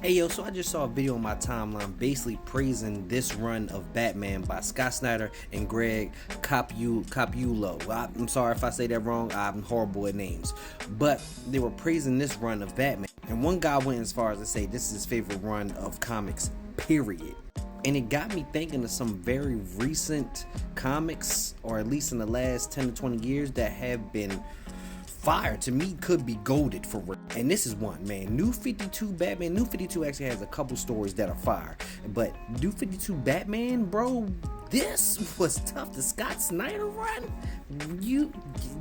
Hey yo, so I just saw a video on my timeline basically praising this run of Batman by Scott Snyder and Greg Capullo. I'm sorry if I say that wrong, I'm horrible at names. But they were praising this run of Batman. And one guy went as far as to say this is his favorite run of comics, period. And it got me thinking of some very recent comics, or at least in the last 10 to 20 years, that have been fire. To me, could be goated for real. And this is one, man. New 52 Batman. New 52 actually has a couple stories that are fire. But New 52 Batman, bro, this was tough. The Scott Snyder run, you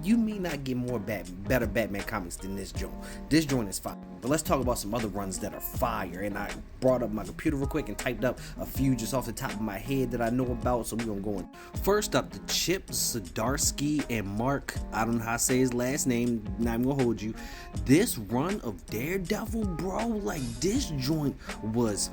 may not get more better Batman comics than this joint. This joint is fire. But let's talk about some other runs that are fire. And I brought up my computer real quick and typed up a few just off the top of my head that I know about. So we're gonna go in. First up, the Chip Zdarsky and Mark, I don't know how to say his last name, not even gonna hold you. This run of Daredevil, bro, like this joint was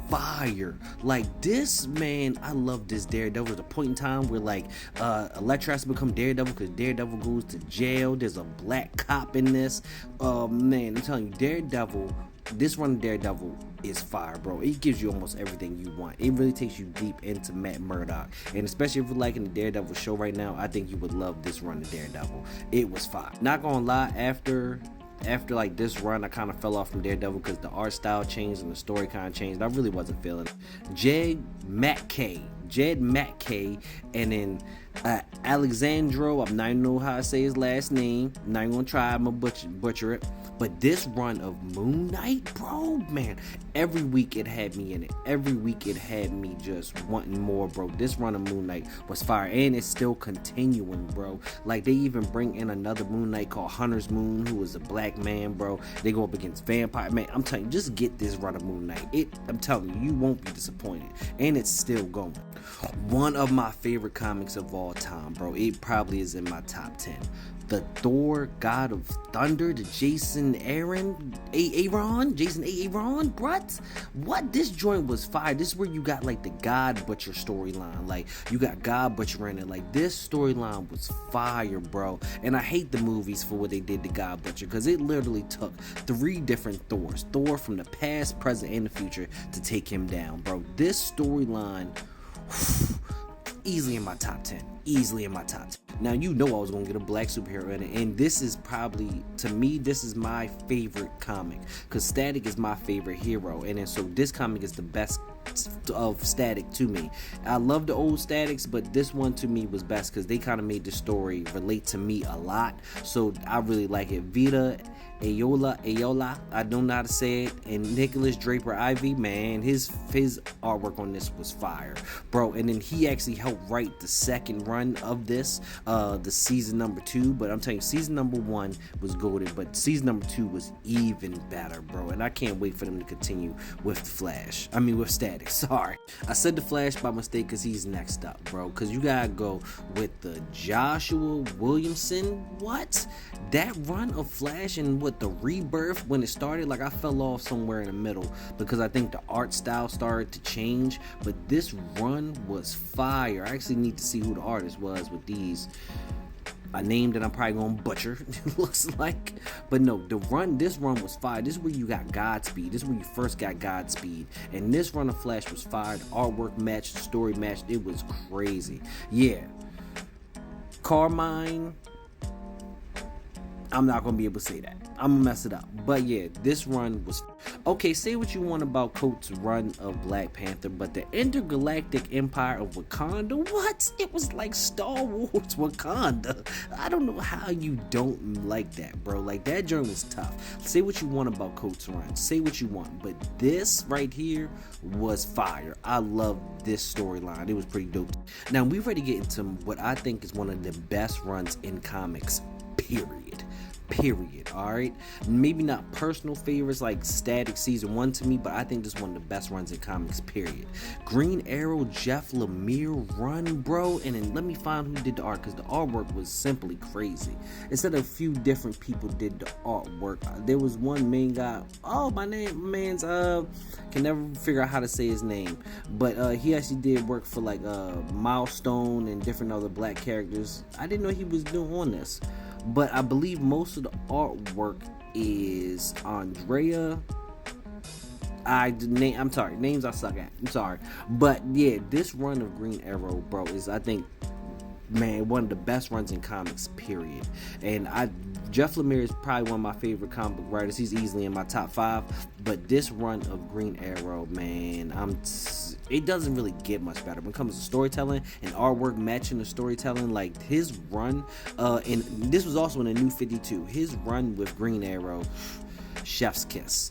fire. Like this, man, I love this Daredevil. There's a point in time where like Elektra has to become Daredevil because Daredevil goes to jail. There's a black cop in this. Man, I'm telling you, Daredevil, this run of Daredevil is fire, bro. It gives you almost everything you want. It really takes you deep into Matt Murdock, and especially if you're liking the Daredevil show right now, I think you would love this run of Daredevil. It was fire. Not gonna lie, after like this run, I kind of fell off from Daredevil because the art style changed and the story kind of changed. I really wasn't feeling it. Jed Mackay, and then Alexandro, I'm not even know how to say his last name. I'm not even gonna try, I'm gonna butcher it. But this run of Moon Knight, bro, man, every week it had me in it. Every week it had me just wanting more, bro. This run of Moon Knight was fire, and it's still continuing, bro. Like, they even bring in another Moon Knight called Hunter's Moon, who is a black man, bro. They go up against Vampire, man. I'm telling you, just get this run of Moon Knight. I'm telling you, you won't be disappointed, and it's still going. One of my favorite comics of all time, bro. It probably is in my top 10. The Thor God of Thunder, the Jason Aaron, what? This joint was fire. This is where you got like the God Butcher storyline. Like, you got God Butcher in it. Like, this storyline was fire, bro. And I hate the movies for what they did to God Butcher, because it literally took 3 different Thors, Thor from the past, present, and the future, to take him down, bro. This storyline, easily in my top 10. Easily in my top 10. Now, you know I was going to get a black superhero in it, and this is probably, to me, this is my favorite comic, because Static is my favorite hero, and then so this comic is the best of Static to me. I love the old Statics, but this one to me was best because they kind of made the story relate to me a lot, so I really like it. Vita Ayola, I don't know how to say it, and Nicholas Draper Ivy, man, his artwork on this was fire, bro. And then he actually helped write the second run of this, the season number 2. But I'm telling you, season number 1 was goated, but season number 2 was even better, bro. And I can't wait for them to continue with with Static. Sorry, I said the Flash by mistake because he's next up, bro. Because you gotta go with the Joshua Williamson. What? That run of Flash and what the Rebirth, when it started, like, I fell off somewhere in the middle because I think the art style started to change. But this run was fire. I actually need to see who the artist was with these. A name that I'm probably gonna butcher, it looks like. But no, this run was fire. This is where you got Godspeed. This is where you first got Godspeed. And this run of Flash was fire. The artwork matched, the story matched. It was crazy. Yeah. Carmine, I'm not gonna be able to say that. I'm gonna mess it up. But yeah, this run was okay. Say what you want about Coates' run of Black Panther, but the Intergalactic Empire of Wakanda, what? It was like Star Wars Wakanda. I don't know how you don't like that, bro. Like, that journey was tough. Say what you want about Coates' run. Say what you want, but this right here was fire. I love this storyline. It was pretty dope. Now, we ready to get into what I think is one of the best runs in comics, period. Alright, maybe not personal favorites like Static season 1 to me, but I think this is one of the best runs in comics, period. Green Arrow Jeff Lemire run, bro. And then let me find who did the art, because the artwork was simply crazy. Instead of a few different people did the artwork, there was one main guy. Can never figure out how to say his name, but he actually did work for like Milestone and different other black characters. I didn't know he was doing on this. But I believe most of the artwork is Andrea I'm sorry, names I suck at. I'm sorry, but yeah, this run of Green Arrow, bro, is, I think, man, one of the best runs in comics, period. And Jeff Lemire is probably one of my favorite comic book writers. He's easily in my top 5. But this run of Green Arrow, man, it doesn't really get much better when it comes to storytelling and artwork matching the storytelling. Like his run, and this was also in a New 52. His run with Green Arrow, chef's kiss.